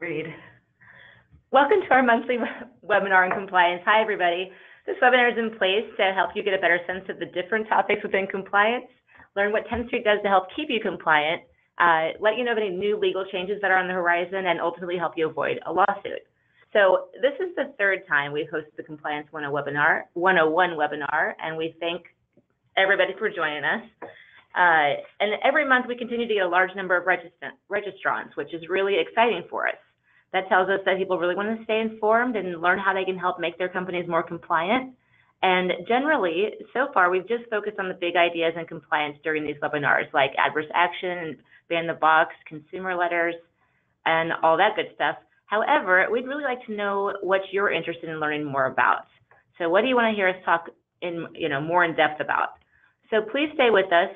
Agreed. Welcome to our monthly webinar on compliance. Hi, everybody. This webinar is in place to help you get a better sense of the different topics within compliance, learn what Tenstreet does to help keep you compliant, let you know of any new legal changes that are on the horizon, and ultimately help you avoid a lawsuit. So this is the third time we've hosted the Compliance 101 webinar, and we thank everybody for joining us. And every month we continue to get a large number of registrants, which is really exciting for us. That tells us that people really want to stay informed and learn how they can help make their companies more compliant. And generally, so far, we've just focused on the big ideas in compliance during these webinars, like adverse action, ban the box, consumer letters, and all that good stuff. However, we'd really like to know what you're interested in learning more about. So what do you want to hear us talk in, more in depth about? So please stay with us.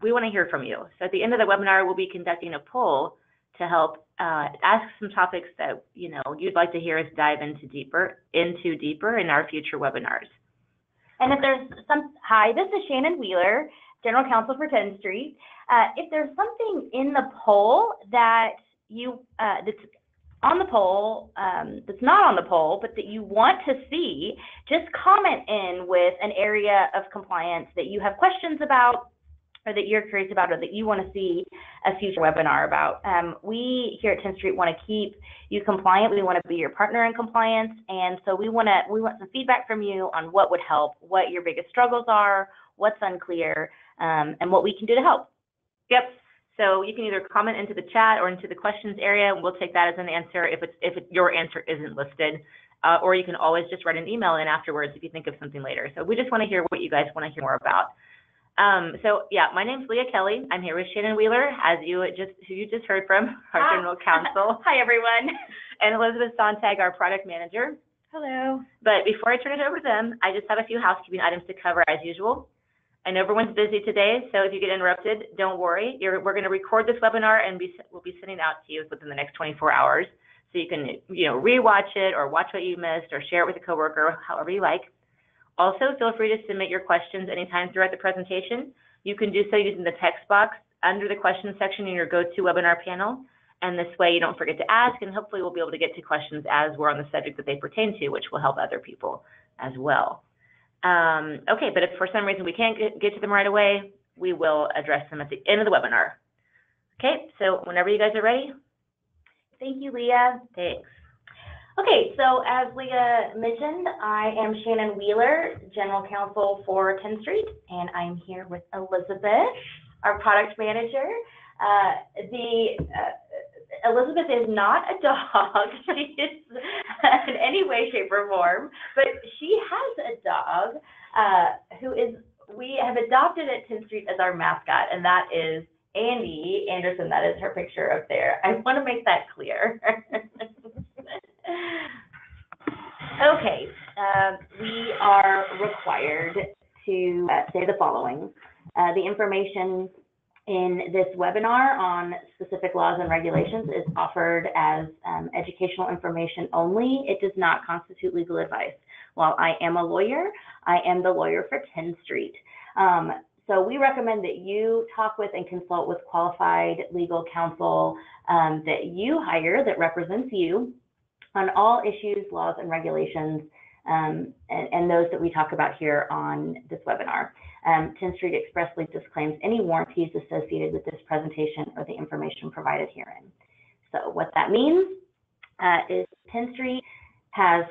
We want to hear from you. So at the end of the webinar, we'll be conducting a poll to help ask some topics that you'd like to hear us dive into deeper in our future webinars. And if there's hi, this is Shannon Wheeler, General Counsel for Tenstreet. If there's something in the poll that that's on the poll, that's not on the poll, but that you want to see, just comment in with an area of compliance that you have questions about, or that you're curious about, or that you want to see a future webinar about. We here at Tenstreet want to keep you compliant. We want to be your partner in compliance, and so we want some feedback from you on what would help, what your biggest struggles are, what's unclear, and what we can do to help. Yep. So you can either comment into the chat or into the questions area, and we'll take that as an answer if your answer isn't listed, or you can always just write an email in afterwards if you think of something later. So we just want to hear what you guys want to hear more about. So yeah, my name's Leah Kelly. I'm here with Shannon Wheeler, who you just heard from, our General Counsel. Hi, everyone. And Elizabeth Sontag, our Product Manager. Hello. But before I turn it over to them, I just have a few housekeeping items to cover as usual. I know everyone's busy today, so if you get interrupted, don't worry. We're going to record this webinar, and we'll be sending out to you within the next 24 hours. So you can, rewatch it or watch what you missed or share it with a coworker, however you like. Also, feel free to submit your questions anytime throughout the presentation. You can do so using the text box under the questions section in your GoToWebinar panel. And this way you don't forget to ask, and hopefully we'll be able to get to questions as we're on the subject that they pertain to, which will help other people as well. Okay, but if for some reason we can't get to them right away, we will address them at the end of the webinar. Okay, so whenever you guys are ready. Thank you, Leah. Thanks. Okay, so as Leah mentioned, I am Shannon Wheeler, General Counsel for Tenstreet, and I'm here with Elizabeth, our Product Manager. Elizabeth is not a dog. She is in any way, shape, or form, but she has a dog we have adopted at Tenstreet as our mascot, and that is Andy Anderson. That is her picture up there. I want to make that clear. Okay, we are required to say the following. The information in this webinar on specific laws and regulations is offered as educational information only. It does not constitute legal advice. While I am a lawyer, I am the lawyer for Tenstreet. So we recommend that you talk with and consult with qualified legal counsel that you hire that represents you on all issues, laws, and regulations, and those that we talk about here on this webinar. Tenstreet expressly disclaims any warranties associated with this presentation or the information provided herein. So what that means is Tenstreet has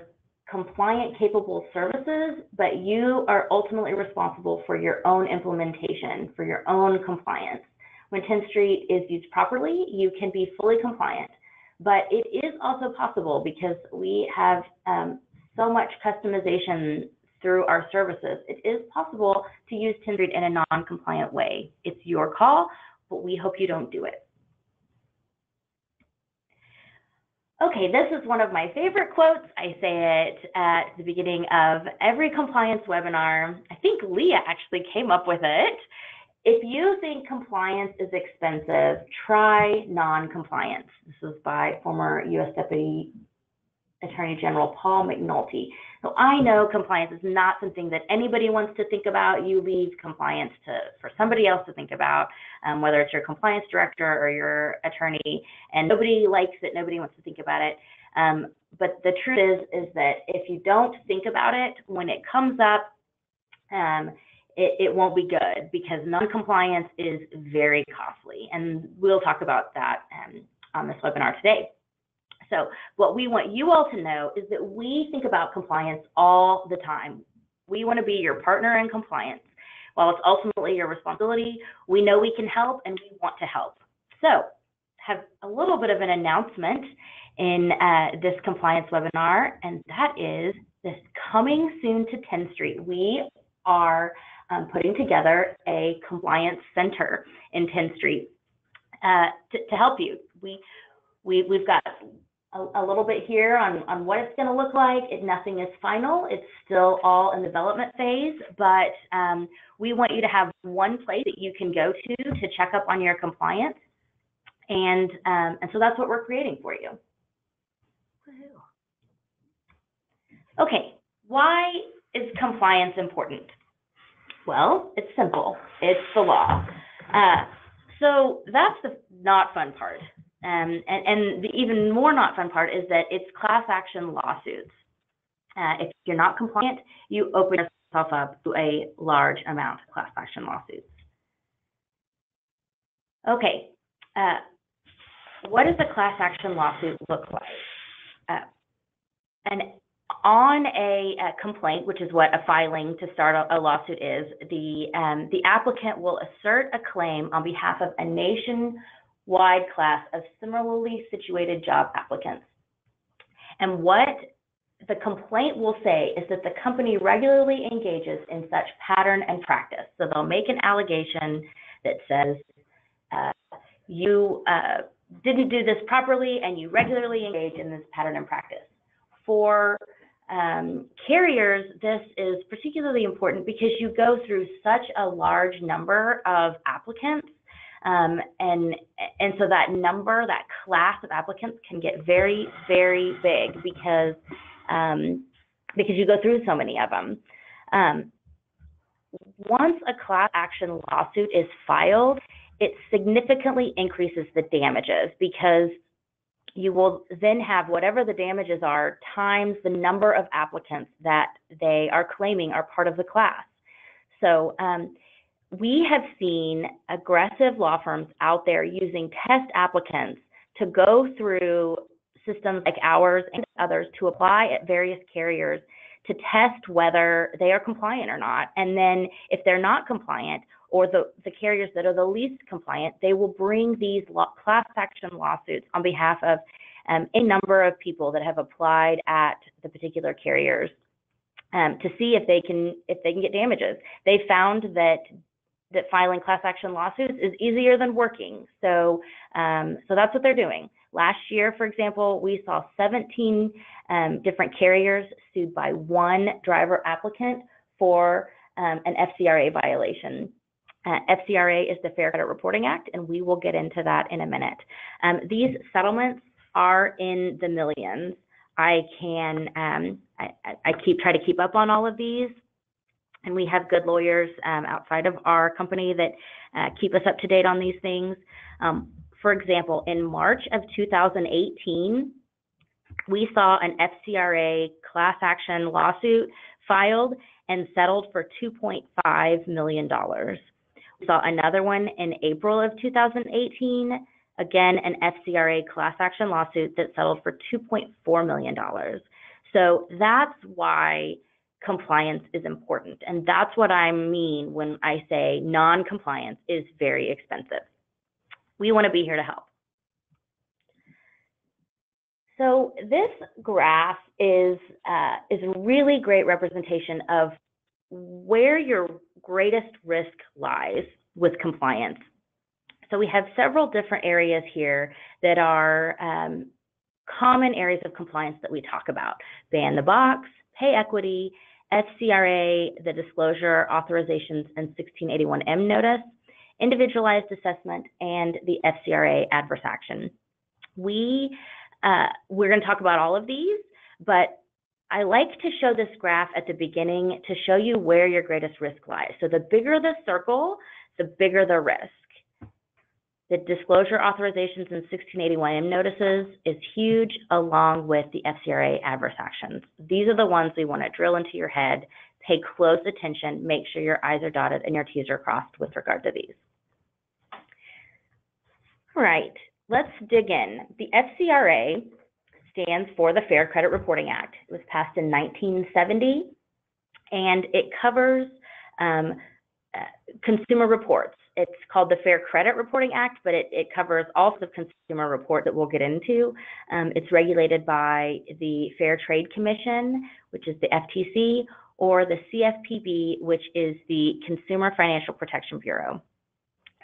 compliant, capable services, but you are ultimately responsible for your own implementation, for your own compliance. When Tenstreet is used properly, you can be fully compliant. But it is also possible, because we have so much customization through our services, it is possible to use Tenstreet in a non-compliant way. It's your call, but we hope you don't do it. Okay, this is one of my favorite quotes. I say it at the beginning of every compliance webinar. I think Leah actually came up with it. If you think compliance is expensive, try non-compliance. This was by former U.S. Deputy Attorney General Paul McNulty. So I know compliance is not something that anybody wants to think about. You leave compliance for somebody else to think about, whether it's your compliance director or your attorney, and nobody likes it, nobody wants to think about it. But the truth is that if you don't think about it, when it comes up, it won't be good, because non-compliance is very costly. And we'll talk about that on this webinar today. So what we want you all to know is that we think about compliance all the time. We want to be your partner in compliance. While it's ultimately your responsibility, we know we can help and we want to help. So have a little bit of an announcement in this compliance webinar, and that is this coming soon to Tenstreet. We are putting together a compliance center in Tenstreet to help you. We've got a little bit here on what it's going to look like. Nothing is final. It's still all in the development phase, but we want you to have one place that you can go to check up on your compliance, and so that's what we're creating for you. Okay, why is compliance important? Well, it's simple. It's the law. So that's the not fun part. And the even more not fun part is that it's class action lawsuits. If you're not compliant, you open yourself up to a large amount of class action lawsuits. Okay, what does a class action lawsuit look like? And on a complaint, which is what a filing to start a lawsuit is, the applicant will assert a claim on behalf of a nationwide class of similarly situated job applicants. And what the complaint will say is that the company regularly engages in such pattern and practice. So they'll make an allegation that says you didn't do this properly and you regularly engage in this pattern and practice. For carriers, this is particularly important because you go through such a large number of applicants, and so that number, that class of applicants, can get very, very big because you go through so many of them. Once a class action lawsuit is filed, it significantly increases the damages, because you will then have whatever the damages are times the number of applicants that they are claiming are part of the class. So we have seen aggressive law firms out there using test applicants to go through systems like ours and others to apply at various carriers to test whether they are compliant or not. And then if they're not compliant, or the carriers that are the least compliant, they will bring these class action lawsuits on behalf of a number of people that have applied at the particular carriers to see if they can get damages. They found that filing class action lawsuits is easier than working, so that's what they're doing. Last year, for example, we saw 17 different carriers sued by one driver applicant for an FCRA violation. FCRA is the Fair Credit Reporting Act, and we will get into that in a minute. These settlements are in the millions. I try to keep up on all of these, and we have good lawyers outside of our company that keep us up to date on these things. For example, in March of 2018, we saw an FCRA class action lawsuit filed and settled for $2.5 million. We saw another one in April of 2018, again, an FCRA class action lawsuit that settled for $2.4 million. So that's why compliance is important. And that's what I mean when I say non-compliance is very expensive. We want to be here to help. So this graph is a really great representation of where your greatest risk lies with compliance. So we have several different areas here that are common areas of compliance that we talk about: ban the box, pay equity, FCRA, the disclosure, authorizations, and 1681M notice, individualized assessment, and the FCRA adverse action. We're going to talk about all of these, but I like to show this graph at the beginning to show you where your greatest risk lies. So the bigger the circle, the bigger the risk. The disclosure authorizations and 1681M notices is huge, along with the FCRA adverse actions. These are the ones we want to drill into your head, pay close attention, make sure your I's are dotted and your T's are crossed with regard to these. All right, let's dig in. The FCRA stands for the Fair Credit Reporting Act. It was passed in 1970, and it covers consumer reports. It's called the Fair Credit Reporting Act, but it covers all sorts of consumer report that we'll get into. It's regulated by the Fair Trade Commission, which is the FTC, or the CFPB, which is the Consumer Financial Protection Bureau.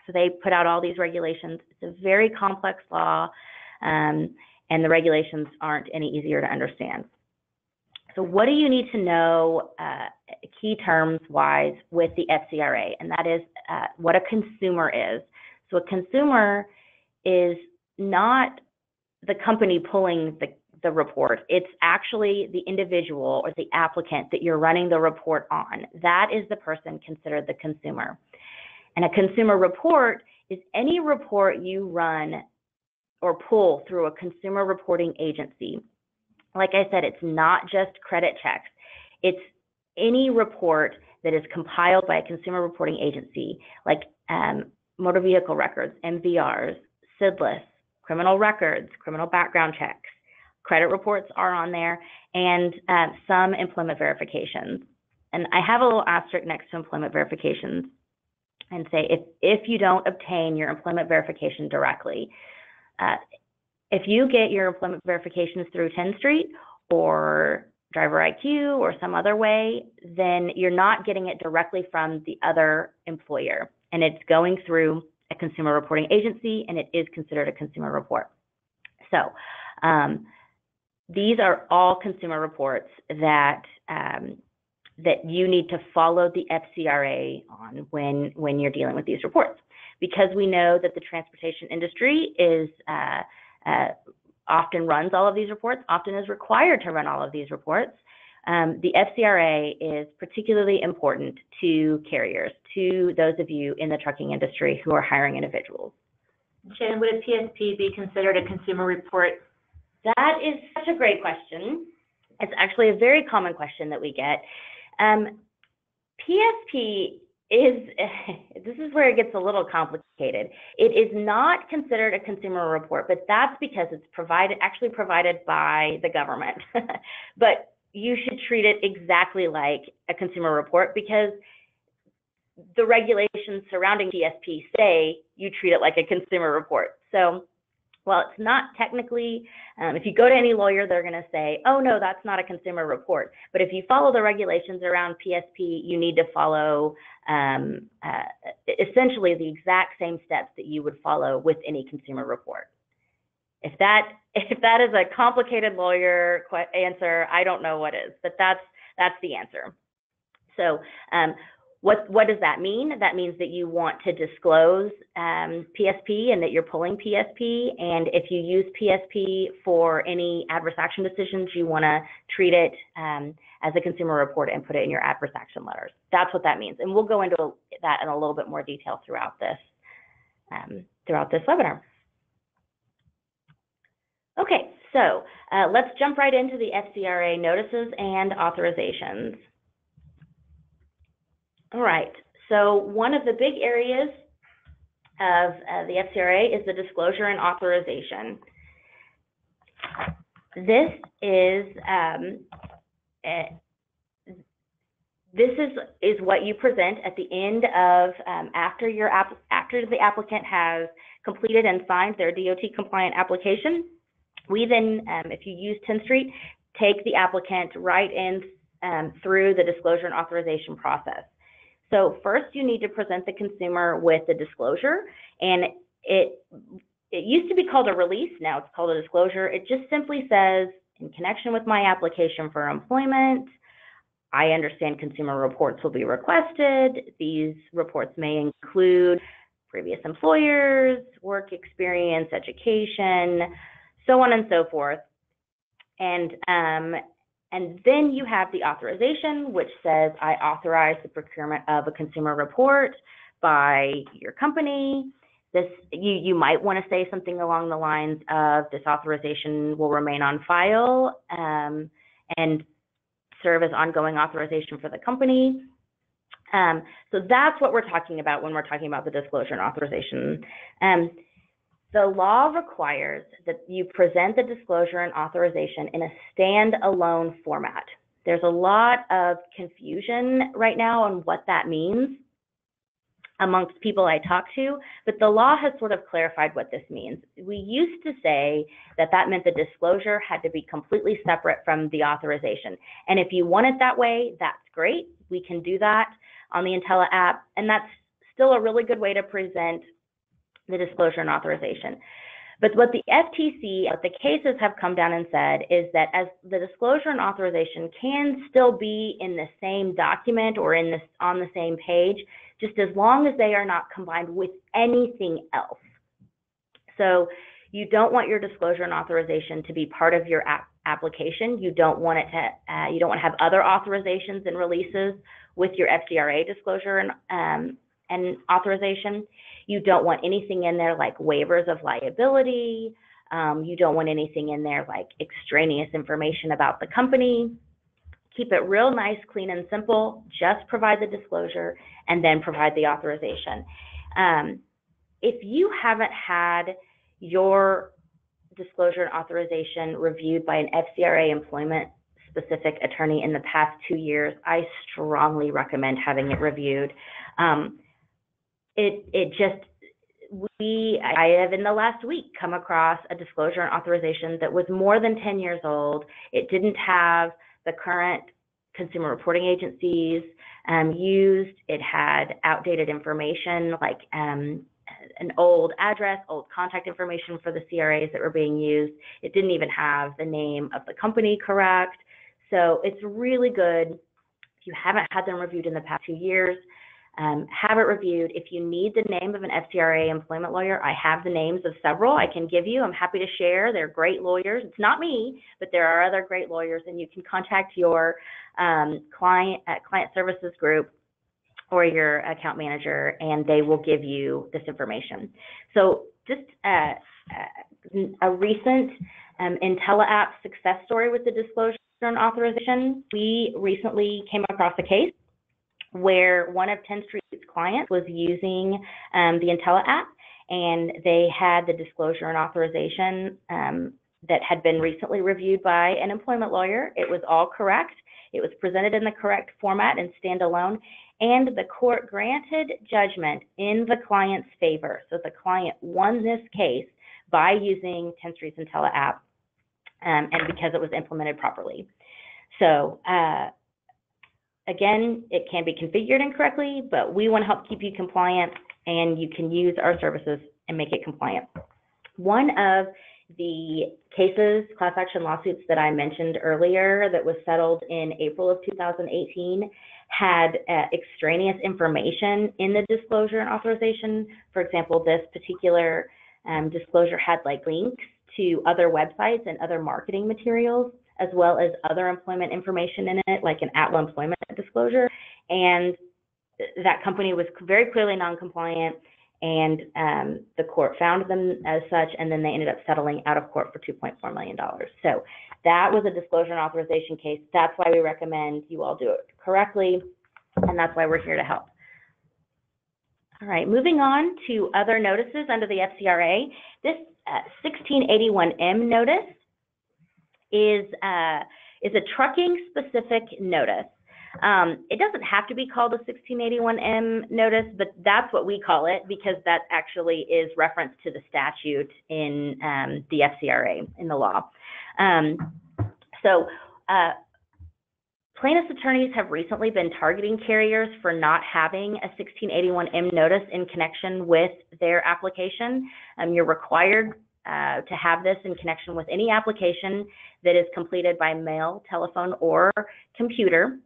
So they put out all these regulations. It's a very complex law, and the regulations aren't any easier to understand. So what do you need to know key terms-wise with the FCRA? And that is what a consumer is. So a consumer is not the company pulling the report. It's actually the individual or the applicant that you're running the report on. That is the person considered the consumer. And a consumer report is any report you run or pull through a consumer reporting agency. Like I said, it's not just credit checks. It's any report that is compiled by a consumer reporting agency, like motor vehicle records, MVRs, SID lists, criminal records, criminal background checks. Credit reports are on there, and some employment verifications. And I have a little asterisk next to employment verifications and say if you don't obtain your employment verification directly, if you get your employment verifications through Tenstreet or Driver IQ or some other way, then you're not getting it directly from the other employer, and it's going through a consumer reporting agency, and it is considered a consumer report. So these are all consumer reports that that you need to follow the FCRA on when you're dealing with these reports, because we know that the transportation industry is often runs all of these reports, often is required to run all of these reports. The FCRA is particularly important to carriers, to those of you in the trucking industry who are hiring individuals. Shannon, would a PSP be considered a consumer report? That is such a great question. It's actually a very common question that we get. PSP is, this is where it gets a little complicated. It is not considered a consumer report, but that's because it's actually provided by the government. But you should treat it exactly like a consumer report, because the regulations surrounding PSP say you treat it like a consumer report. So while it's not technically, if you go to any lawyer, they're going to say, oh, no, that's not a consumer report. But if you follow the regulations around PSP, you need to follow essentially the exact same steps that you would follow with any consumer report. If that is a complicated lawyer answer, I don't know what is, but that's the answer. So what does that mean? That means that you want to disclose PSP and that you're pulling PSP. And if you use PSP for any adverse action decisions, you want to treat it as a consumer report and put it in your adverse action letters. That's what that means. And we'll go into that in a little bit more detail throughout this webinar. Okay, so let's jump right into the FCRA notices and authorizations. All right, so one of the big areas of the FCRA is the disclosure and authorization. This is what you present at the end of after the applicant has completed and signed their DOT compliant application. We then, if you use Tenstreet, take the applicant right in through the disclosure and authorization process. So first, you need to present the consumer with the disclosure, and it used to be called a release. Now it's called a disclosure. It just simply says, in connection with my application for employment, I understand consumer reports will be requested. These reports may include previous employers, work experience, education, so on and so forth. And then you have the authorization, which says, I authorize the procurement of a consumer report by your company. You might want to say something along the lines of, this authorization will remain on file and serve as ongoing authorization for the company. So that's what we're talking about when we're talking about the disclosure and authorization. The law requires that you present the disclosure and authorization in a standalone format. There's a lot of confusion right now on what that means amongst people I talk to, but the law has sort of clarified what this means. We used to say that that meant the disclosure had to be completely separate from the authorization. And if you want it that way, that's great. We can do that on the Intella app, and that's still a really good way to present the disclosure and authorization. But what the FTC, what the cases have come down and said is that as the disclosure and authorization can still be in the same document or on the same page, just as long as they are not combined with anything else. So you don't want your disclosure and authorization to be part of your application. You don't want it to. You don't want to have other authorizations and releases with your FCRA disclosure and authorization. You don't want anything in there like waivers of liability. You don't want anything in there like extraneous information about the company. Keep it real nice, clean, and simple. Just provide the disclosure and then provide the authorization. If you haven't had your disclosure and authorization reviewed by an FCRA employment-specific attorney in the past 2 years, I strongly recommend having it reviewed. I have in the last week come across a disclosure and authorization that was more than 10 years old. It didn't have the current consumer reporting agencies used. It had outdated information like an old address, old contact information for the CRAs that were being used. It didn't even have the name of the company correct. So it's really good. If you haven't had them reviewed in the past 2 years, have it reviewed. If you need the name of an FCRA employment lawyer, I have the names of several I can give you. I'm happy to share. They're great lawyers. It's not me, but there are other great lawyers, and you can contact your client services group or your account manager, and they will give you this information. So just a recent Intella app success story with the disclosure and authorization. We recently came across a case where one of Tenstreet's clients was using the Intella app, and they had the disclosure and authorization that had been recently reviewed by an employment lawyer. It was all correct. It was presented in the correct format and standalone, and the court granted judgment in the client's favor. So the client won this case by using Tenstreet's Intella app and because it was implemented properly. So again, it can be configured incorrectly, but we want to help keep you compliant, and you can use our services and make it compliant. One of the cases, class action lawsuits that I mentioned earlier that was settled in April of 2018 had extraneous information in the disclosure and authorization. For example, this particular disclosure had like links to other websites and other marketing materials, as well as other employment information in it, like an at-will employment disclosure. And that company was very clearly non-compliant, and the court found them as such, and then they ended up settling out of court for $2.4 million. So that was a disclosure and authorization case. That's why we recommend you all do it correctly, and that's why we're here to help. All right, moving on to other notices under the FCRA. This 1681M notice is a trucking-specific notice. It doesn't have to be called a 1681M notice, but that's what we call it because that actually is reference to the statute in the FCRA, in the law. Plaintiffs' attorneys have recently been targeting carriers for not having a 1681M notice in connection with their application. You're required to have this in connection with any application that is completed by mail, telephone, or computer.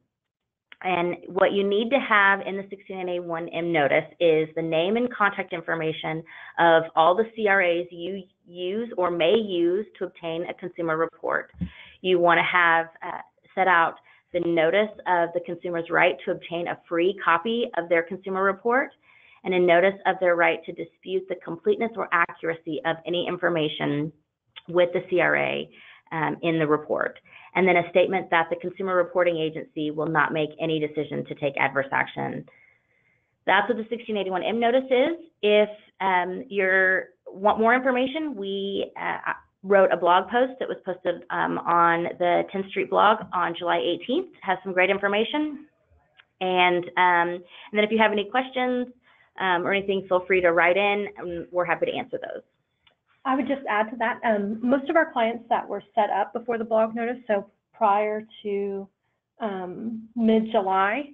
And what you need to have in the 1681M notice is the name and contact information of all the CRAs you use or may use to obtain a consumer report. you want to have set out the notice of the consumer's right to obtain a free copy of their consumer report, and a notice of their right to dispute the completeness or accuracy of any information with the CRA in the report. And then a statement that the consumer reporting agency will not make any decision to take adverse action. That's what the 1681M notice is. If you want more information, we wrote a blog post that was posted on the Tenstreet blog on July 18th. It has some great information. And then if you have any questions or anything, feel free to write in, and we're happy to answer those. I would just add to that, most of our clients that were set up before the blog notice, so prior to mid-July,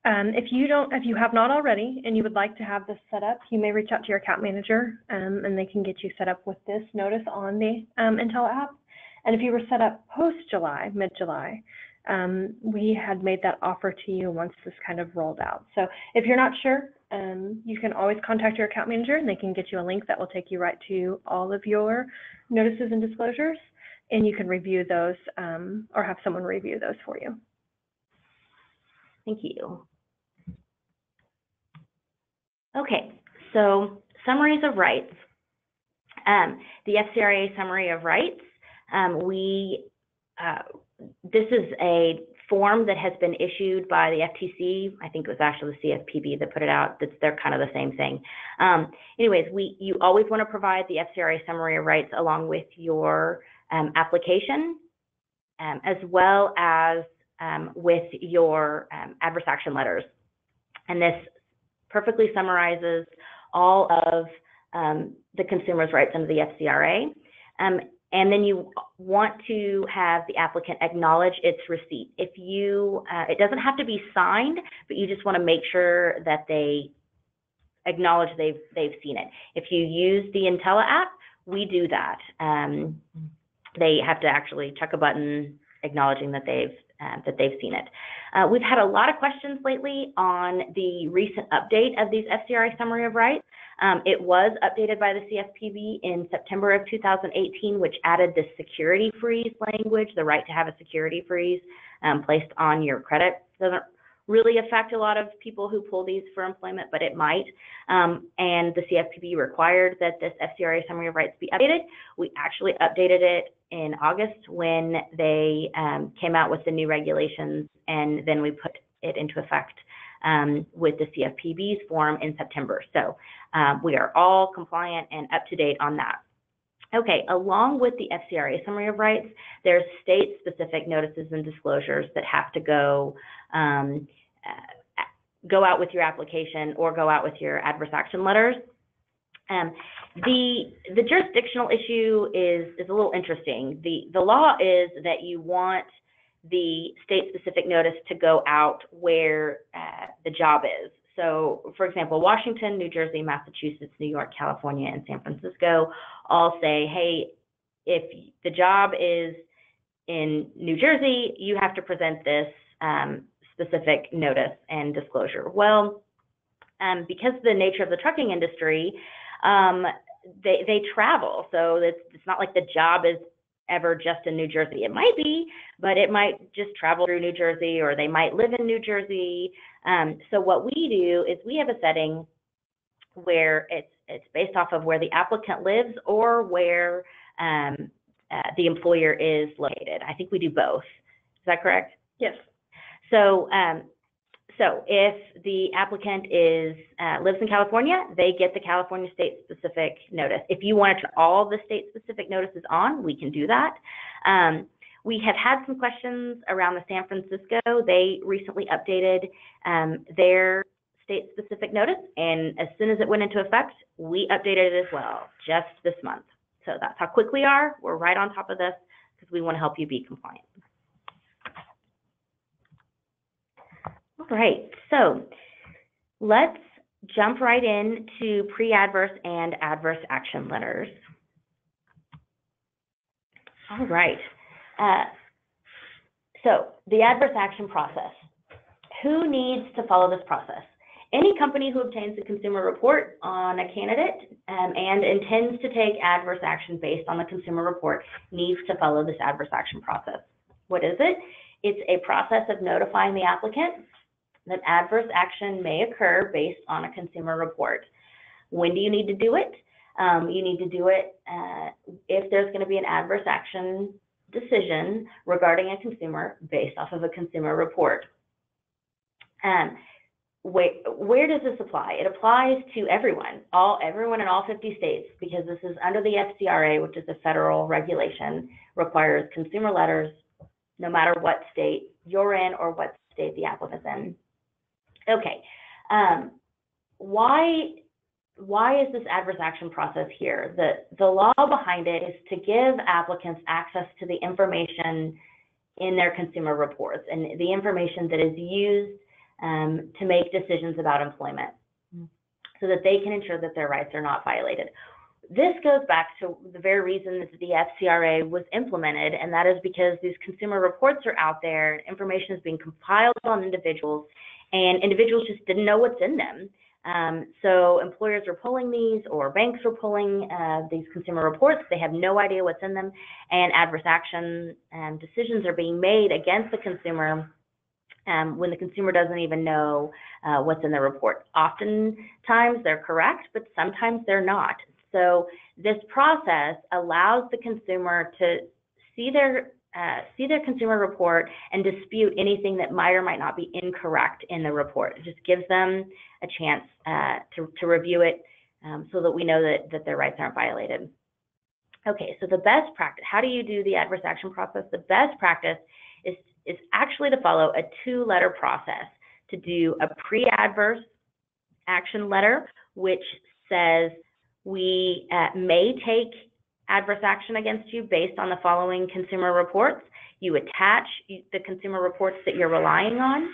if you have not already and you would like to have this set up, you may reach out to your account manager and they can get you set up with this notice on the Intel app. And if you were set up post-July, mid-July, we had made that offer to you once this kind of rolled out. So if you're not sure, you can always contact your account manager and they can get you a link that will take you right to all of your notices and disclosures, and you can review those or have someone review those for you. Thank you. Okay, so summaries of rights. The FCRA summary of rights, this is a form that has been issued by the FTC. I think it was actually the CFPB that put it out. They're kind of the same thing. Anyways, you always want to provide the FCRA summary of rights along with your application, as well as with your adverse action letters. And this perfectly summarizes all of the consumer's rights under the FCRA. And then you want to have the applicant acknowledge its receipt. If you, it doesn't have to be signed, but you just want to make sure that they acknowledge they've seen it. If you use the Intella app, we do that. They have to actually check a button acknowledging that they've seen it. We've had a lot of questions lately on the recent update of these FCRA summary of rights. It was updated by the CFPB in September of 2018, which added the security freeze language, the right to have a security freeze placed on your credit. Doesn't really affect a lot of people who pull these for employment, but it might. And the CFPB required that this FCRA summary of rights be updated. We actually updated it in August when they came out with the new regulations, and then we put it into effect with the CFPB's form in September. So we are all compliant and up to date on that. Okay, along with the FCRA summary of rights, there's state-specific notices and disclosures that have to go out with your application or go out with your adverse action letters. The jurisdictional issue is a little interesting. The law is that you want the state-specific notice to go out where the job is. So, for example, Washington, New Jersey, Massachusetts, New York, California, and San Francisco all say, hey, if the job is in New Jersey, you have to present this specific notice and disclosure. Well, because of the nature of the trucking industry, they travel. So it's not like the job is ever just in New Jersey. It might be, but it might just travel through New Jersey, or they might live in New Jersey. So what we do is we have a setting where it's based off of where the applicant lives or where the employer is located. I think we do both. Is that correct? Yes. So if the applicant lives in California, they get the California state-specific notice. If you want to turn all the state-specific notices on, we can do that. We have had some questions around the San Francisco. They recently updated their state-specific notice, and as soon as it went into effect, we updated it as well, just this month. So that's how quick we are. We're right on top of this because we want to help you be compliant. All right, so let's jump right into pre-adverse and adverse action letters. All right, so the adverse action process. Who needs to follow this process? Any company who obtains a consumer report on a candidate and intends to take adverse action based on the consumer report needs to follow this adverse action process. What is it? It's a process of notifying the applicant that adverse action may occur based on a consumer report. When do you need to do it? You need to do it if there's going to be an adverse action decision regarding a consumer based off of a consumer report. Where does this apply? It applies to everyone in all 50 states, because this is under the FCRA, which is a federal regulation, requires consumer letters no matter what state you're in or what state the applicant's in. Okay, why is this adverse action process here? The law behind it is to give applicants access to the information in their consumer reports and the information that is used to make decisions about employment, so that they can ensure that their rights are not violated. This goes back to the very reason that the FCRA was implemented, and that is because these consumer reports are out there, information is being compiled on individuals, and individuals just didn't know what's in them. So employers are pulling these, or banks are pulling these consumer reports. They have no idea what's in them, and adverse action decisions are being made against the consumer when the consumer doesn't even know what's in the report. Oftentimes they're correct, but sometimes they're not. So this process allows the consumer to see their consumer report and dispute anything that might or might not be incorrect in the report. It just gives them a chance to review it so that we know that their rights aren't violated. Okay, so the best practice, how do you do the adverse action process? The best practice is actually to follow a two-letter process, to do a pre-adverse action letter, which says we may take adverse action against you based on the following consumer reports. You attach the consumer reports that you're relying on,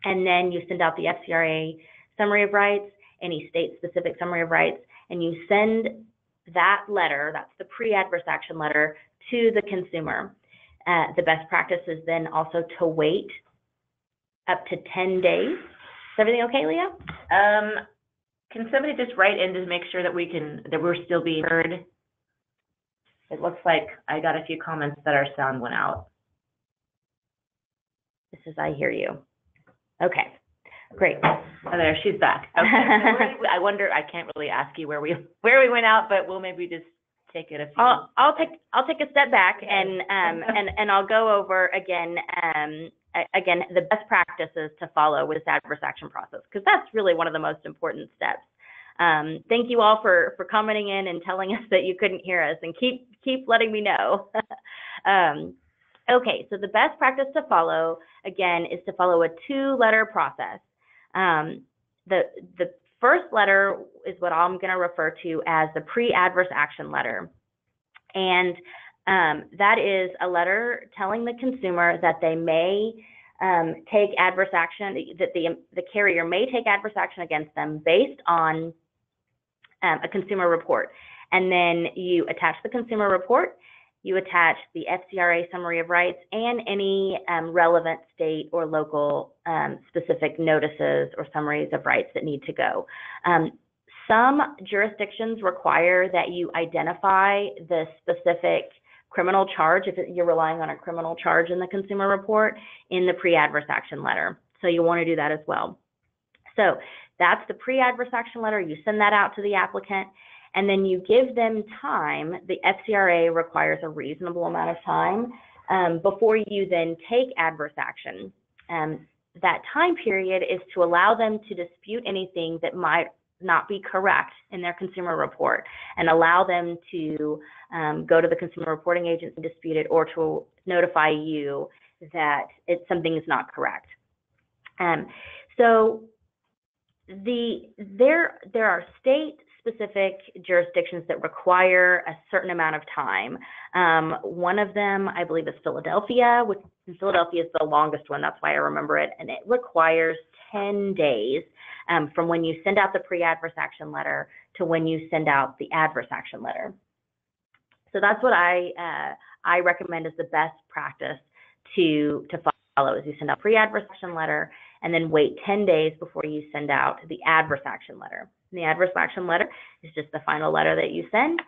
and then you send out the FCRA summary of rights, any state-specific summary of rights, and you send that letter, that's the pre-adverse action letter, to the consumer. The best practice is then also to wait up to 10 days. Is everything okay, Leah? Can somebody just write in to make sure that we're still being heard? It looks like I got a few comments that our sound went out. This is, I hear you. Okay, great. Oh, there, she's back. Okay. I wonder, I can't really ask you where we went out, but we'll maybe just take it a few. I'll take a step back, and I'll go over again the best practices to follow with this adverse action process, because that's really one of the most important steps. Thank you all for commenting in and telling us that you couldn't hear us, and keep letting me know. Okay, so the best practice to follow, again, is to follow a two-letter process. The first letter is what I'm going to refer to as the pre-adverse action letter. And that is a letter telling the consumer that they may take adverse action, that the carrier may take adverse action against them based on a consumer report. And then you attach the consumer report, you attach the FCRA summary of rights, and any relevant state or local specific notices or summaries of rights that need to go. Some jurisdictions require that you identify the specific criminal charge, if you're relying on a criminal charge in the consumer report, in the pre-adverse action letter. So you want to do that as well. So that's the pre-adverse action letter. You send that out to the applicant, and then you give them time. The FCRA requires a reasonable amount of time before you then take adverse action. That time period is to allow them to dispute anything that might not be correct in their consumer report, and allow them to go to the consumer reporting agency and dispute it, or to notify you that something is not correct. So there are state-specific jurisdictions that require a certain amount of time. One of them, I believe, is Philadelphia, which Philadelphia is the longest one. That's why I remember it, and it requires 10 days from when you send out the pre-adverse action letter to when you send out the adverse action letter. So that's what I recommend as the best practice to follow, is you send out pre-adverse action letter, and then wait 10 days before you send out the adverse action letter. And the adverse action letter is just the final letter that you send,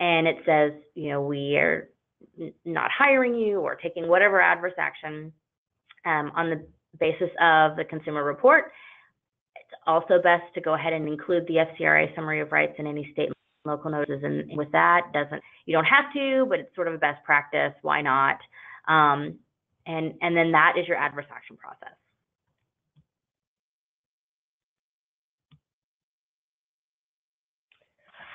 and it says, we are not hiring you or taking whatever adverse action on the basis of the consumer report. It's also best to go ahead and include the FCRA summary of rights in any state and local notices, and with that, you don't have to, but it's sort of a best practice. Why not? And then that is your adverse action process.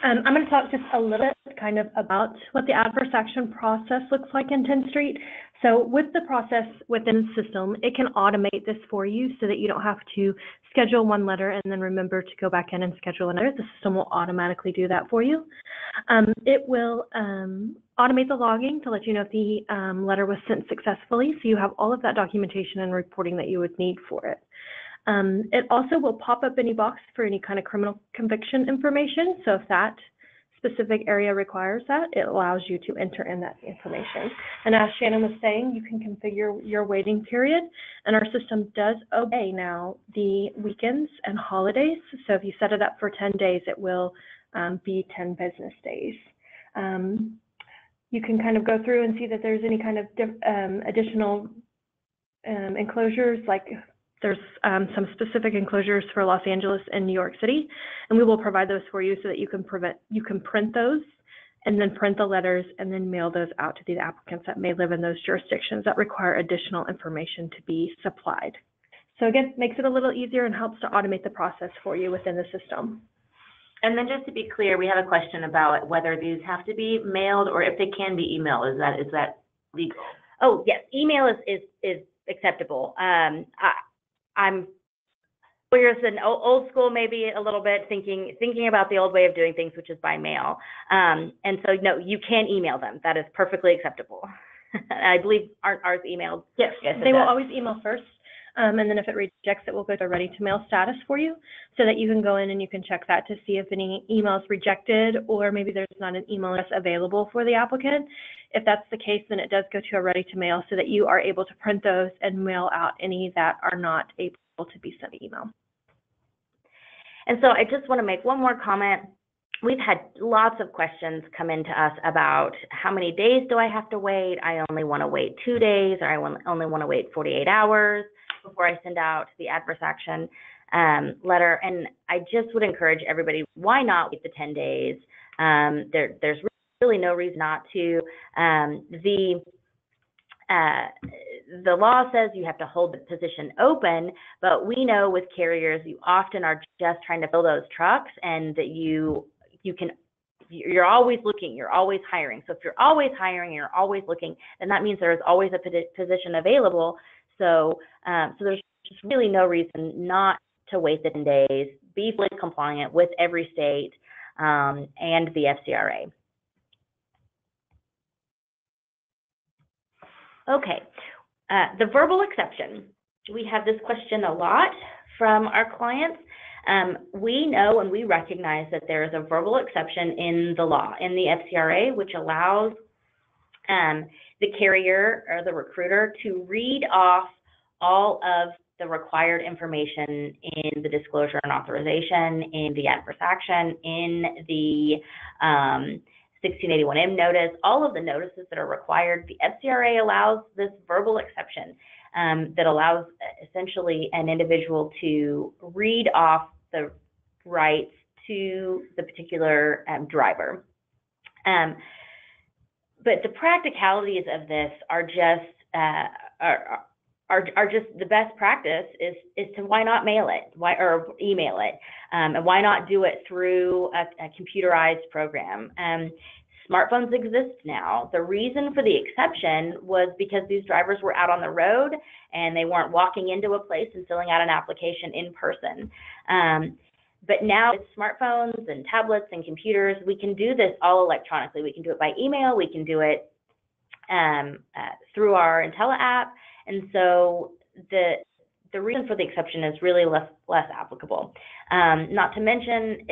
I'm going to talk just a little bit kind of about what the adverse action process looks like in Tenstreet. So with the process within the system, it can automate this for you so that you don't have to schedule one letter and then remember to go back in and schedule another. The system will automatically do that for you. It will automate the logging to let you know if the letter was sent successfully, so you have all of that documentation and reporting that you would need for it. It also will pop up any box for any kind of criminal conviction information. So if that specific area requires that, it allows you to enter in that information. And as Shannon was saying, you can configure your waiting period, and our system does obey now the weekends and holidays. So if you set it up for 10 days, it will be 10 business days. You can kind of go through and see that there's any kind of additional enclosures, like there's some specific enclosures for Los Angeles and New York City, and we will provide those for you so that you can print those and then print the letters and then mail those out to the applicants that may live in those jurisdictions that require additional information to be supplied. So again, makes it a little easier and helps to automate the process for you within the system. And then just to be clear, we have a question about whether these have to be mailed or if they can be emailed. Is that legal? Oh yes, email is acceptable. I'm lawyers and old school, maybe a little bit, thinking about the old way of doing things, which is by mail. And so no, you can email them. That is perfectly acceptable. I believe aren't ours emailed? Yes, they will always email first. And then if it rejects it, we'll go to ready to mail status for you so that you can go in and you can check that to see if any email is rejected or maybe there's not an email address available for the applicant. If that's the case, then it does go to a ready to mail so that you are able to print those and mail out any that are not able to be sent email. And so I just want to make one more comment. We've had lots of questions come into us about how many days do I have to wait? I only want to wait 2 days, or I only want to wait 48 hours before I send out the adverse action letter. And I just would encourage everybody, why not wait the 10 days? There's really no reason not to. The law says you have to hold the position open, but we know with carriers, you often are just trying to fill those trucks, and that you're always looking, you're always hiring. So if you're always hiring, you're always looking, then that means there is always a position available. So there's just really no reason not to wait the 10 days, be fully compliant with every state and the FCRA. Okay, the verbal exception. We have this question a lot from our clients. We know and we recognize that there is a verbal exception in the law, in the FCRA, which allows the carrier or the recruiter to read off all of the required information in the disclosure and authorization, in the adverse action, in the 1681M notice, all of the notices that are required. The FCRA allows this verbal exception that allows essentially an individual to read off the rights to the particular driver. But the practicalities of this are just the best practice is to why not mail it, or email it, and why not do it through a computerized program. Smartphones exist now. The reason for the exception was because these drivers were out on the road and they weren't walking into a place and filling out an application in person. But now with smartphones and tablets and computers, we can do this all electronically. We can do it by email. We can do it through our Intella app. And so the reason for the exception is really less applicable. Not to mention,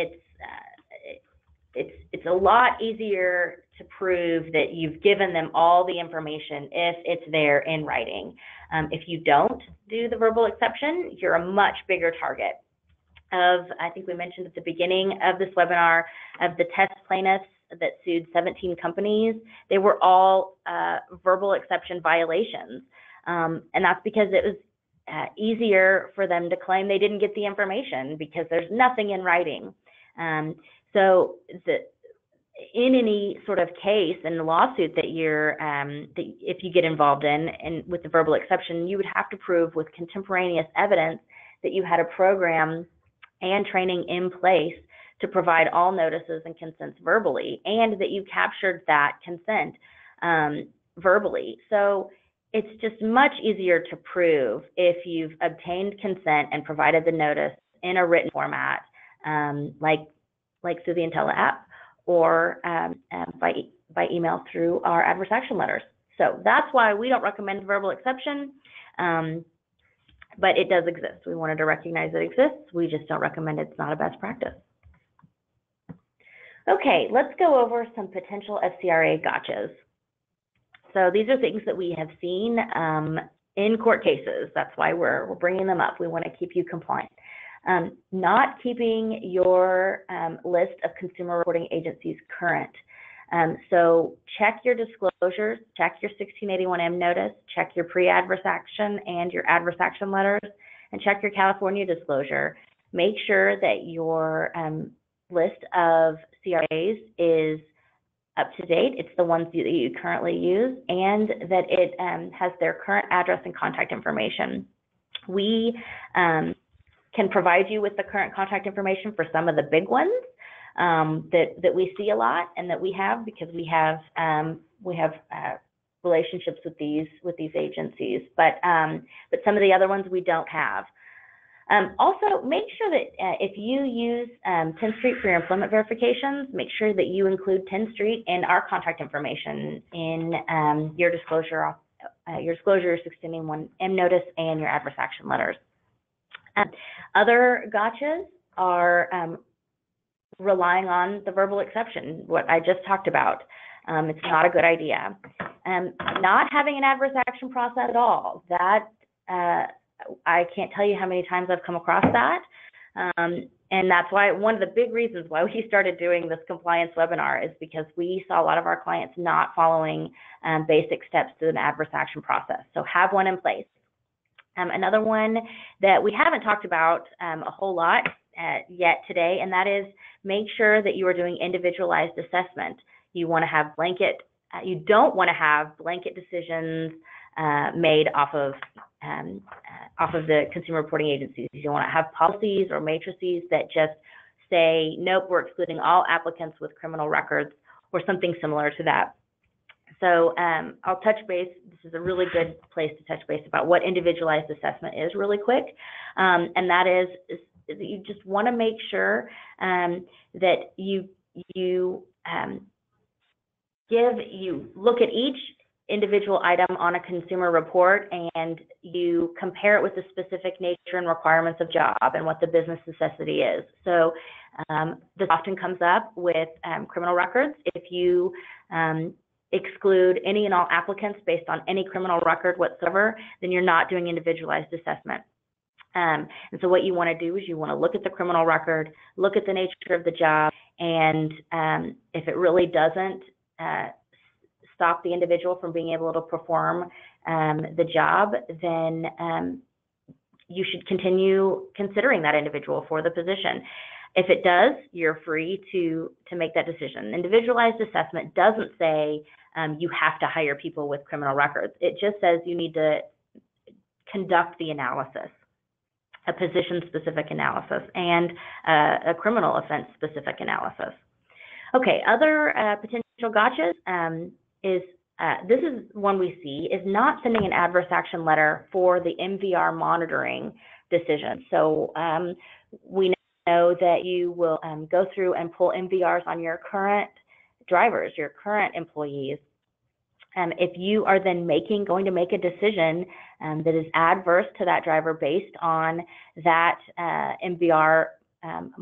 it's a lot easier to prove that you've given them all the information if it's there in writing. If you don't do the verbal exception, you're a much bigger target. I think we mentioned at the beginning of this webinar, of the test plaintiffs that sued 17 companies, they were all verbal exception violations. And that's because it was easier for them to claim they didn't get the information because there's nothing in writing. So in any sort of case in the lawsuit that if you get involved in and with the verbal exception, you would have to prove with contemporaneous evidence that you had a program and training in place to provide all notices and consents verbally, and that you captured that consent verbally. So it's just much easier to prove if you've obtained consent and provided the notice in a written format, like through the Intella app, or by email through our adverse action letters. So that's why we don't recommend verbal exception. But it does exist. We wanted to recognize it exists. We just don't recommend it. It's not a best practice. Okay, let's go over some potential FCRA gotchas. So these are things that we have seen in court cases. That's why we're bringing them up. We want to keep you compliant. Not keeping your list of consumer reporting agencies current. So check your disclosures, check your 1681M notice, check your pre-adverse action and your adverse action letters, and check your California disclosure. Make sure that your list of CRAs is up to date. It's the ones that you currently use, and that it has their current address and contact information. We can provide you with the current contact information for some of the big ones that we see a lot and that we have, because we have relationships with these agencies, but some of the other ones we don't have. Also, make sure that if you use Tenstreet for your employment verifications, make sure that you include Tenstreet and our contact information in your disclosure, your 1681M notice and your adverse action letters. Other gotchas are relying on the verbal exception, what I just talked about. It's not a good idea. Not having an adverse action process at all, that I can't tell you how many times I've come across that. And that's why one of the big reasons why we started doing this compliance webinar is because we saw a lot of our clients not following basic steps to an adverse action process. So have one in place. Another one that we haven't talked about a whole lot yet today, and that is make sure that you are doing individualized assessment. You want to have you don't want to have blanket decisions made off of the consumer reporting agencies. You want to have policies or matrices that just say, nope, we're excluding all applicants with criminal records, or something similar to that. So I'll touch base. This is a really good place to touch base about what individualized assessment is really quick. And that is that you just want to make sure that you look at each individual item on a consumer report and you compare it with the specific nature and requirements of job and what the business necessity is. So this often comes up with criminal records. If you exclude any and all applicants based on any criminal record whatsoever, then you're not doing individualized assessment. And so what you want to do is you want to look at the criminal record, look at the nature of the job, and if it really doesn't stop the individual from being able to perform the job, then you should continue considering that individual for the position. If it does, you're free to make that decision. Individualized assessment doesn't say you have to hire people with criminal records. It just says you need to conduct the analysis, a position-specific analysis, and a criminal offense-specific analysis. Okay, other potential gotchas this is one we see, is not sending an adverse action letter for the MVR monitoring decision. So we know that you will go through and pull MVRs on your current drivers, your current employees. If you are then going to make a decision that is adverse to that driver based on that MVR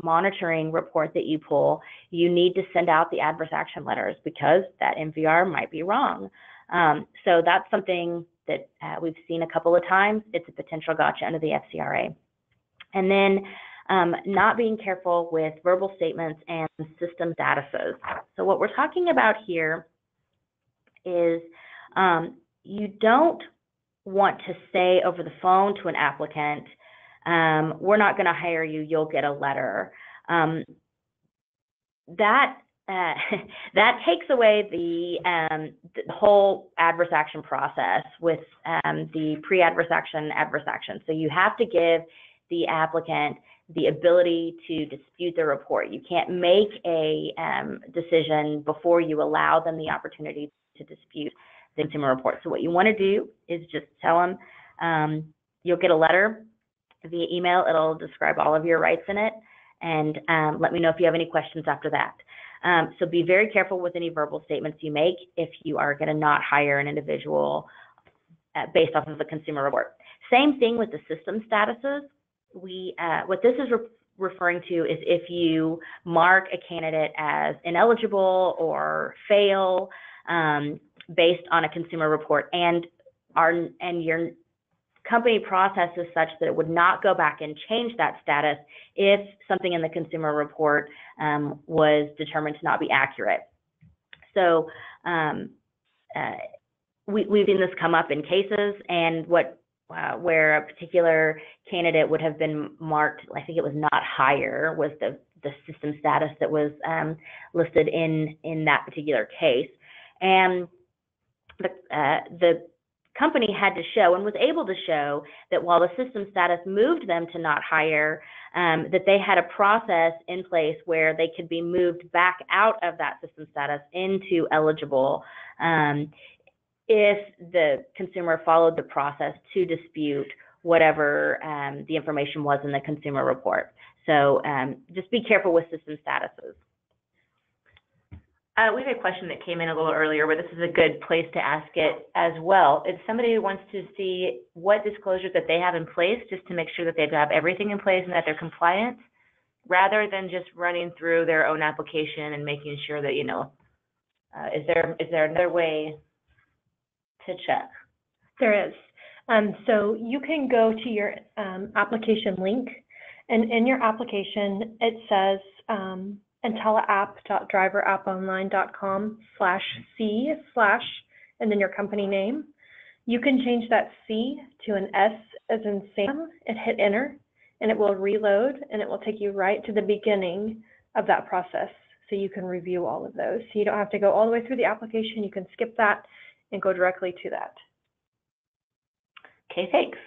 monitoring report that you pull, you need to send out the adverse action letters because that MVR might be wrong. So that's something that we've seen a couple of times. It's a potential gotcha under the FCRA. And then not being careful with verbal statements and system statuses. So what we're talking about here is you don't want to say over the phone to an applicant, we're not going to hire you, you'll get a letter. That takes away the whole adverse action process with the pre-adverse action, adverse action. So you have to give the applicant the ability to dispute the report. You can't make a decision before you allow them the opportunity to dispute the consumer report. So what you want to do is just tell them you'll get a letter via email. It'll describe all of your rights in it, and let me know if you have any questions after that. So be very careful with any verbal statements you make if you are going to not hire an individual based off of the consumer report. Same thing with the system statuses. What this is referring to is if you mark a candidate as ineligible or fail based on a consumer report, and your company process is such that it would not go back and change that status if something in the consumer report was determined to not be accurate. So we've seen this come up in cases, and where a particular candidate would have been marked, I think it was not hire, was the system status that was listed in that particular case. And the company had to show and was able to show that while the system status moved them to not hire, that they had a process in place where they could be moved back out of that system status into eligible if the consumer followed the process to dispute whatever the information was in the consumer report. So just be careful with system statuses. We have a question that came in a little earlier, but this is a good place to ask it as well. If somebody wants to see what disclosures that they have in place, just to make sure that they have everything in place and that they're compliant, rather than just running through their own application and making sure that, is there another way to check? There is. So you can go to your application link, and in your application, it says intellaapp.driverapponline.com/C/ and then your company name. You can change that C to an S as in Sam and hit enter, and it will reload, and it will take you right to the beginning of that process. So you can review all of those. So you don't have to go all the way through the application. You can skip that and go directly to that. Okay, thanks.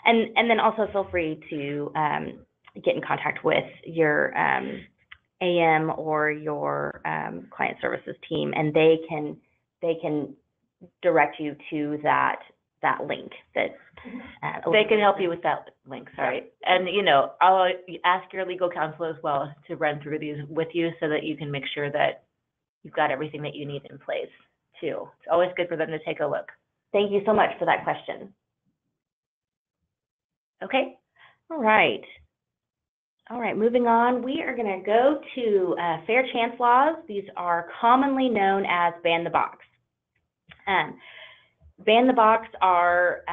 And then also feel free to get in contact with your AM or your client services team, and they can direct you to that link. That they can help you with that link. Sorry, and I'll ask your legal counsel as well to run through these with you so that you can make sure that you've got everything that you need in place too. It's always good for them to take a look. Thank you so much for that question. Okay, all right, moving on. We are going to go to fair chance laws. These are commonly known as ban the box. Ban the box are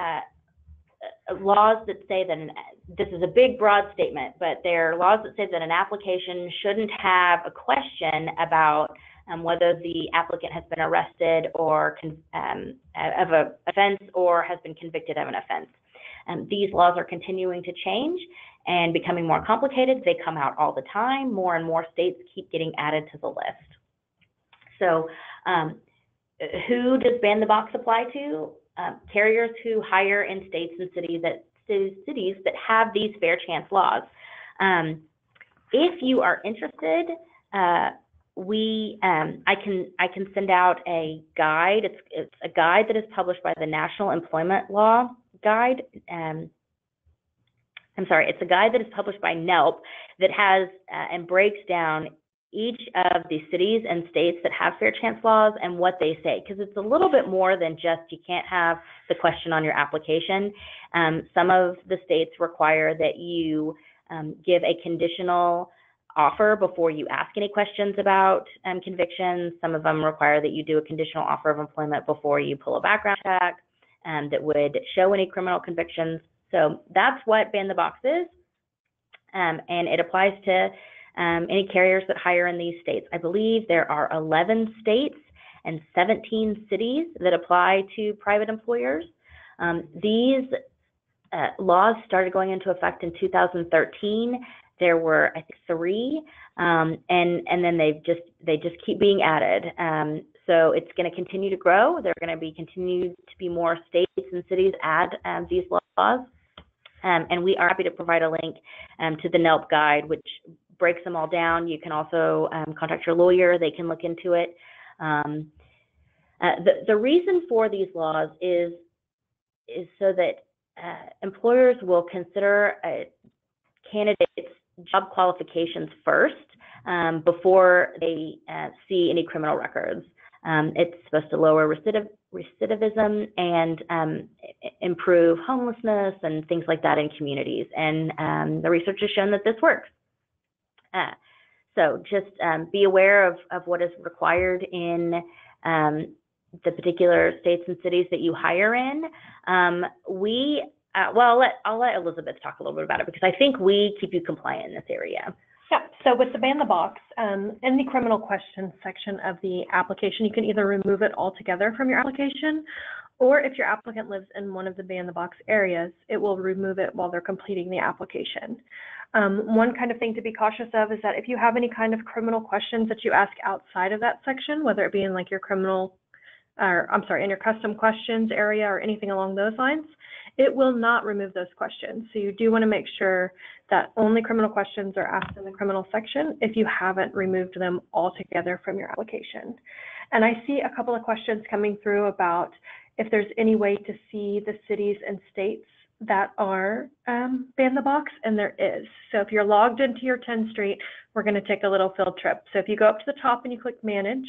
laws that say that, this is a big broad statement, but they're laws that say that an application shouldn't have a question about whether the applicant has been arrested or of an offense or has been convicted of an offense. These laws are continuing to change and becoming more complicated. They come out all the time. More and more states keep getting added to the list. So who does ban the box apply to? Carriers who hire in states and cities that have these fair chance laws. If you are interested, I can send out a guide. It's a guide that is published by the National Employment Law Guide. It's a guide that is published by NELP that has and breaks down each of the cities and states that have fair chance laws and what they say, because it's a little bit more than just you can't have the question on your application. Some of the states require that you give a conditional offer before you ask any questions about convictions. Some of them require that you do a conditional offer of employment before you pull a background check that would show any criminal convictions. So that's what Ban the Box is, and it applies to any carriers that hire in these states. I believe there are 11 states and 17 cities that apply to private employers. These laws started going into effect in 2013. There were, I think, 3, and then they just keep being added. So it's going to continue to grow. There are going to continue to be more states and cities add these laws. And we are happy to provide a link to the NELP guide, which breaks them all down. You can also contact your lawyer. They can look into it. The reason for these laws is so that employers will consider candidates' job qualifications first before they see any criminal records. It's supposed to lower recidivism and improve homelessness and things like that in communities. And the research has shown that this works. So just be aware of what is required in the particular states and cities that you hire in. Well, I'll let Elizabeth talk a little bit about it, because I think we keep you compliant in this area. Yeah, so with the Ban the Box, in the criminal questions section of the application, you can either remove it altogether from your application, or if your applicant lives in one of the Ban the Box areas, it will remove it while they're completing the application. One kind of thing to be cautious of is that if you have any kind of criminal questions that you ask outside of that section, whether it be in like your in your custom questions area or anything along those lines, it will not remove those questions. So you do want to make sure that only criminal questions are asked in the criminal section if you haven't removed them altogether from your application. And I see a couple of questions coming through about if there's any way to see the cities and states that are Ban the Box, and there is. So if you're logged into your Tenstreet, we're going to take a little field trip. So if you go up to the top and you click Manage,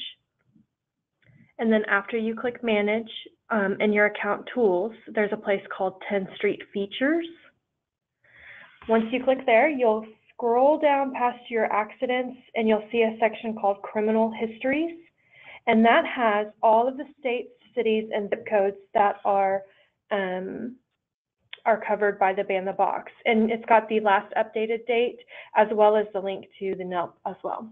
and then after you click Manage, in your account tools, there's a place called Tenstreet Features. Once you click there, you'll scroll down past your accidents and you'll see a section called Criminal Histories. And that has all of the states, cities, and zip codes that are covered by the Ban the Box. And it's got the last updated date as well as the link to the NELP as well.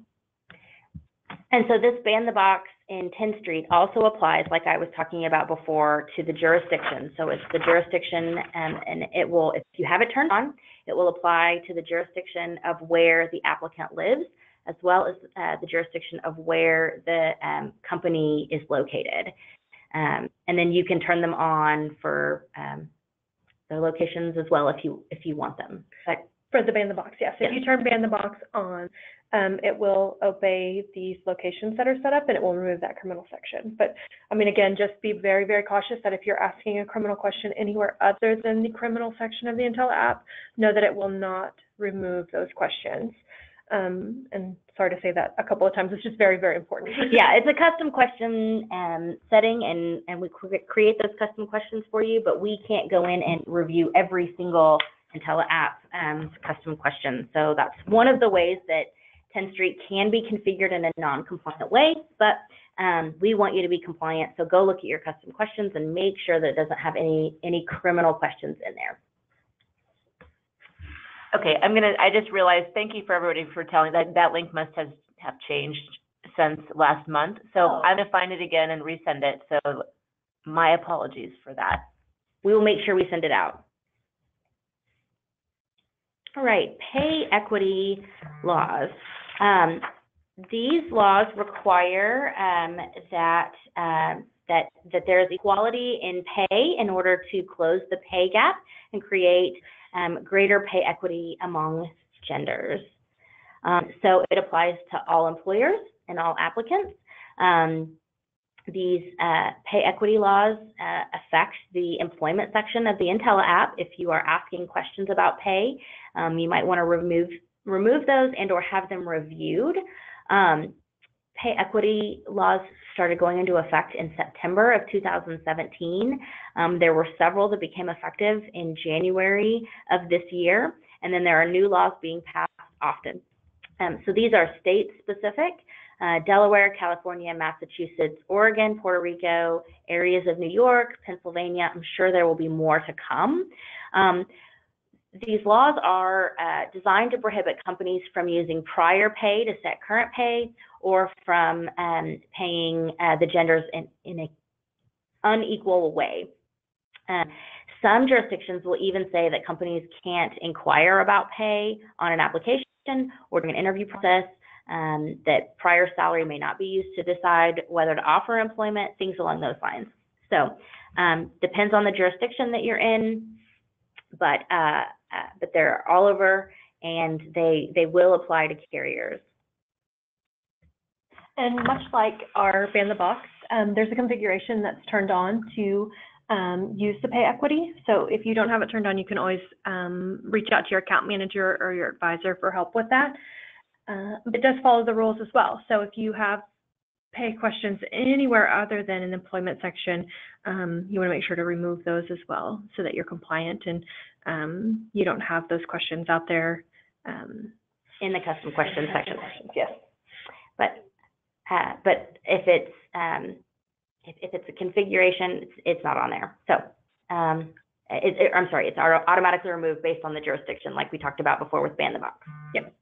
And so this Ban the Box in Tenstreet also applies, like I was talking about before, to the jurisdiction. So it's the jurisdiction, and it will, if you have it turned on, it will apply to the jurisdiction of where the applicant lives, as well as the jurisdiction of where the company is located. And then you can turn them on for the locations as well if you want them. But for the Ban the Box, yes. Yes. If you turn Ban the Box on, it will obey these locations that are set up, and it will remove that criminal section. But I mean, again, just be very, very cautious that if you're asking a criminal question anywhere other than the criminal section of the Intel app, know that it will not remove those questions. And sorry to say that a couple of times, it's just very, very important. Yeah, it's a custom question setting, and we create those custom questions for you, but we can't go in and review every single Intel app custom question. So that's one of the ways that Tenstreet can be configured in a non-compliant way, but we want you to be compliant. So go look at your custom questions and make sure that it doesn't have any criminal questions in there. Okay, I just realized, thank you for everybody for telling that link must have changed since last month. So I'm gonna find it again and resend it. So my apologies for that. We will make sure we send it out. All right, pay equity laws. These laws require that there is equality in pay in order to close the pay gap and create greater pay equity among genders. So it applies to all employers and all applicants. These pay equity laws affect the employment section of the Intel app. If you are asking questions about pay, you might want to remove those and or have them reviewed. Pay equity laws started going into effect in September of 2017. There were several that became effective in January of this year, and then there are new laws being passed often. So these are state-specific: Delaware, California, Massachusetts, Oregon, Puerto Rico, areas of New York, Pennsylvania. I'm sure there will be more to come. These laws are designed to prohibit companies from using prior pay to set current pay, or from paying the genders in an unequal way. Some jurisdictions will even say that companies can't inquire about pay on an application or during an interview process, that prior salary may not be used to decide whether to offer employment, things along those lines. So depends on the jurisdiction that you're in, but they're all over, and they will apply to carriers. And much like our Ban the Box, there's a configuration that's turned on to use the pay equity. So if you don't have it turned on, you can always reach out to your account manager or your advisor for help with that. It does follow the rules as well. So if you have pay questions anywhere other than in the employment section, you want to make sure to remove those as well, so that you're compliant and you don't have those questions out there In the custom question section. Yes. But if it's a configuration, it's not on there. So I'm sorry, it's automatically removed based on the jurisdiction, like we talked about before with Ban the Box. Yep.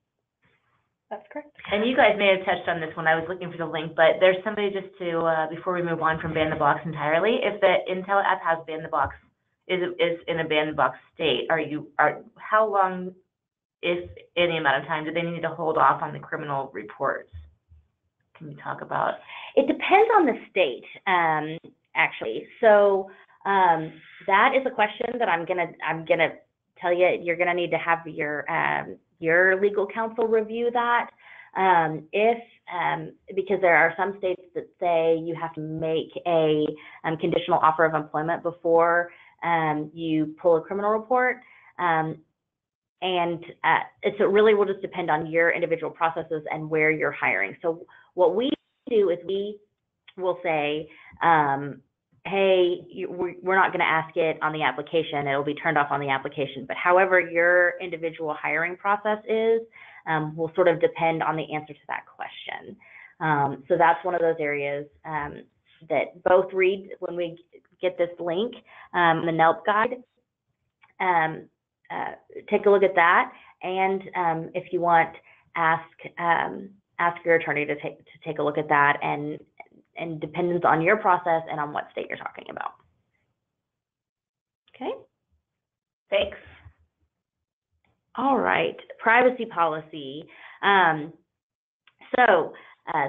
That's correct. And you guys may have touched on this when I was looking for the link, but there's somebody just to, before we move on from Ban the Box entirely, if the Intel app has Ban the Box, is in a Ban the Box state, how long, if any amount of time, do they need to hold off on the criminal reports? Can you talk about? It depends on the state, actually. So that is a question that I'm gonna tell you. You're gonna need to have your legal counsel review that. Because there are some states that say you have to make a conditional offer of employment before you pull a criminal report. So it really will just depend on your individual processes and where you're hiring. So what we do is we will say, hey, we're not going to ask it on the application. It'll be turned off on the application. But however your individual hiring process is, will sort of depend on the answer to that question. So that's one of those areas that both read when we get this link, the NELP guide. Take a look at that, and if you want, ask your attorney to take a look at that, and depends on your process and on what state you're talking about. Okay, thanks. All right, privacy policy.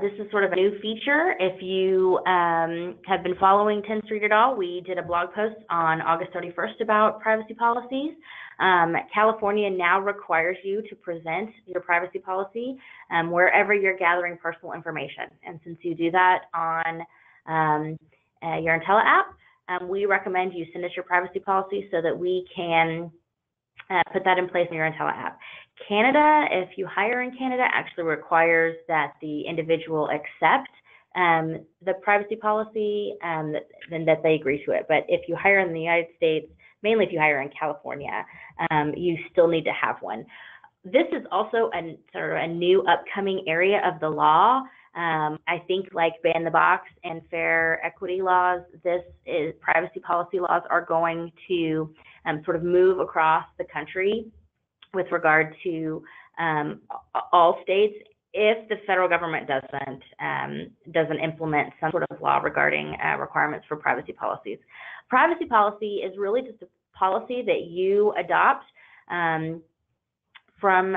This is sort of a new feature. If you have been following Tenstreet at all, we did a blog post on August 31st about privacy policies. California now requires you to present your privacy policy wherever you're gathering personal information. And since you do that on your Intella app, we recommend you send us your privacy policy so that we can put that in place in your Intella app. Canada, if you hire in Canada, actually requires that the individual accept the privacy policy, then that they agree to it. But if you hire in the United States, mainly if you hire in California, you still need to have one. This is also sort of a new upcoming area of the law. I think like Ban the Box and fair equity laws, privacy policy laws are going to sort of move across the country with regard to all states, if the federal government doesn't implement some sort of law regarding requirements for privacy policies. Privacy policy is really just a policy that you adopt from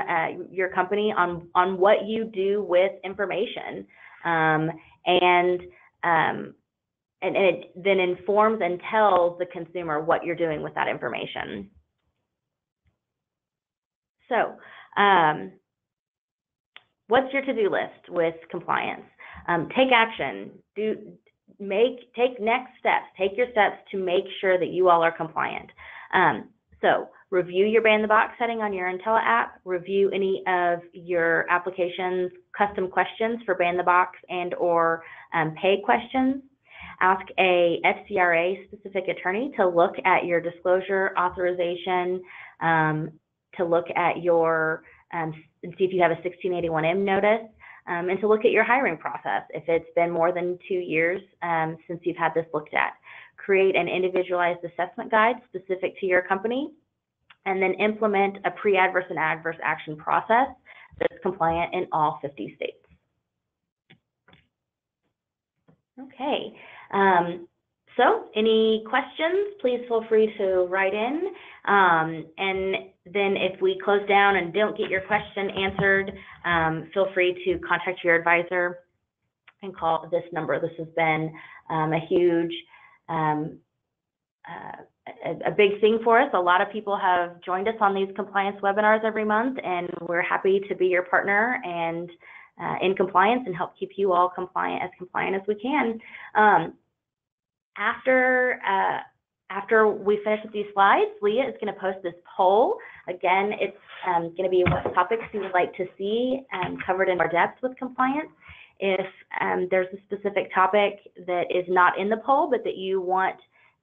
your company on what you do with information, and it then informs and tells the consumer what you're doing with that information. So, what's your to-do list with compliance? Take action. Take next steps. Take your steps to make sure that you all are compliant. So, review your Ban the Box setting on your Intella app. Review any of your application's custom questions for Ban the Box and/or pay questions. Ask a FCRA specific attorney to look at your disclosure, authorization, to look at your, and see if you have a 1681M notice, and to look at your hiring process if it's been more than 2 years since you've had this looked at. Create an individualized assessment guide specific to your company, and then implement a pre-adverse and adverse action process that's compliant in all 50 states. Okay, so any questions, please feel free to write in. And then if we close down and don't get your question answered, feel free to contact your advisor and call this number. This has been a huge, a big thing for us. A lot of people have joined us on these compliance webinars every month, and we're happy to be your partner and in compliance and help keep you all compliant as we can. After we finish with these slides, Leah is going to post this poll. Again, it's going to be what topics you would like to see covered in more depth with compliance. If there's a specific topic that is not in the poll but that you want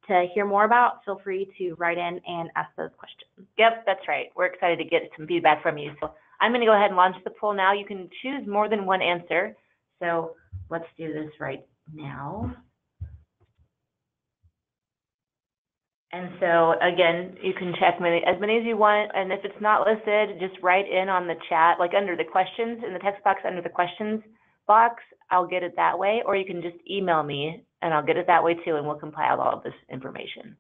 to hear more about, feel free to write in and ask those questions. Yep, that's right. We're excited to get some feedback from you. So I'm going to go ahead and launch the poll now. You can choose more than one answer. So let's do this right now. And so again, you can check as many as you want, and if it's not listed, just write in on the chat, like under the questions, in the text box under the questions box. I'll get it that way, or you can just email me and I'll get it that way too, and we'll compile all of this information.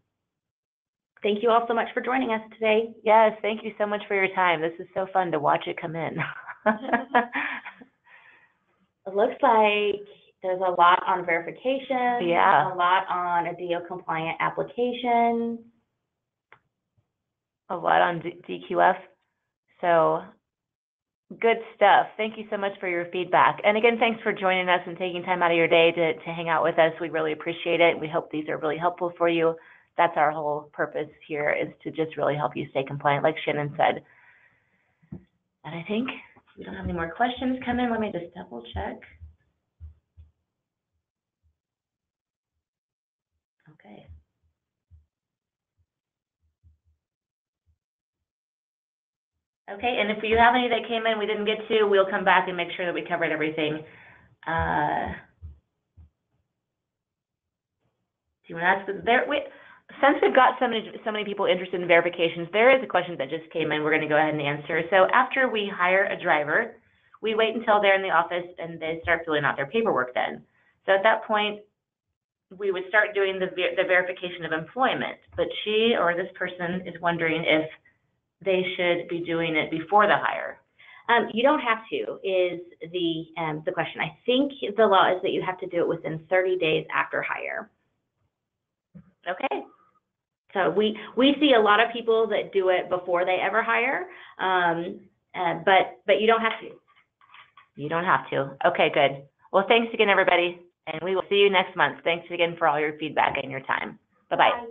Thank you all so much for joining us today. Yes, thank you so much for your time. This is so fun to watch it come in. It looks like there's a lot on verification, yeah, a lot on a DO compliant application, a lot on DQF. So good stuff. Thank you so much for your feedback. And again, thanks for joining us and taking time out of your day to hang out with us. We really appreciate it. We hope these are really helpful for you. That's our whole purpose here, is to just really help you stay compliant, like Shannon said. And I think we don't have any more questions come in. Let me just double check. Okay. Okay, and if you have any that came in we didn't get to, we'll come back and make sure that we covered everything. Do you want to ask there? Since we've got so many people interested in verifications, there is a question that just came in. We're going to go ahead and answer. So after we hire a driver, we wait until they're in the office and they start filling out their paperwork then. So at that point, we would start doing the verification of employment, but she or this person is wondering if they should be doing it before the hire. You don't have to, is the question. I think the law is that you have to do it within 30 days after hire. Okay. So we see a lot of people that do it before they ever hire, but you don't have to. You don't have to. Okay, good. Well, thanks again, everybody, and we will see you next month. Thanks again for all your feedback and your time. Bye-bye.